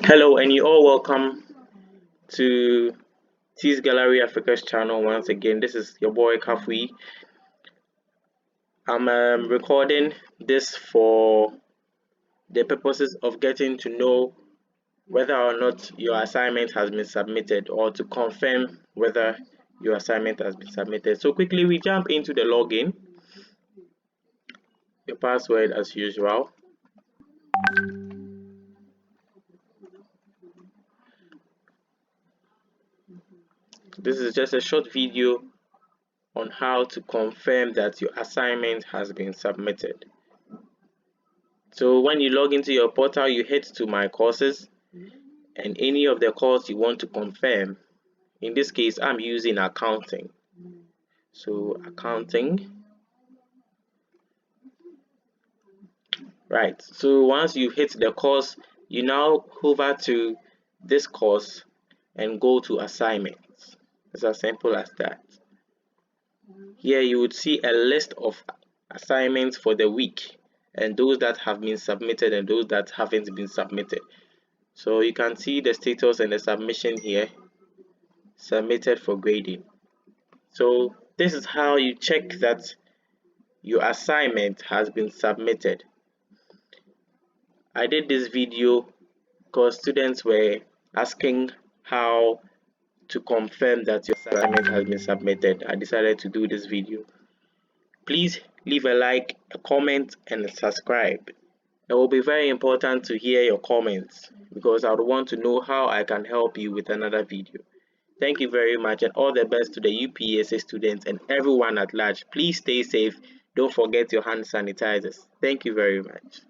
Hello, and you all welcome to T's Gallery Africa's channel once again. This is your boy Kafui. I'm recording this for the purposes of getting to know whether or not your assignment has been submitted or to confirm whether your assignment has been submitted. So quickly we jump into the login, your password as usual. This is just a short video on how to confirm that your assignment has been submitted. So when you log into your portal, you head to my courses and any of the course you want to confirm. In this case, I'm using accounting. So accounting. Right. So once you hit the course, you now hover to this course and go to assignments. It's as simple as that. Here you would see a list of assignments for the week and those that have been submitted and those that haven't been submitted. So you can see the status and the submission here, submitted for grading. So this is how you check that your assignment has been submitted. I did this video because students were asking how to confirm that your assignment has been submitted. I decided to do this video. Please leave a like, a comment, and subscribe. It will be very important to hear your comments because I would want to know how I can help you with another video. Thank you very much and all the best to the UPSA students and everyone at large. Please stay safe. Don't forget your hand sanitizers. Thank you very much.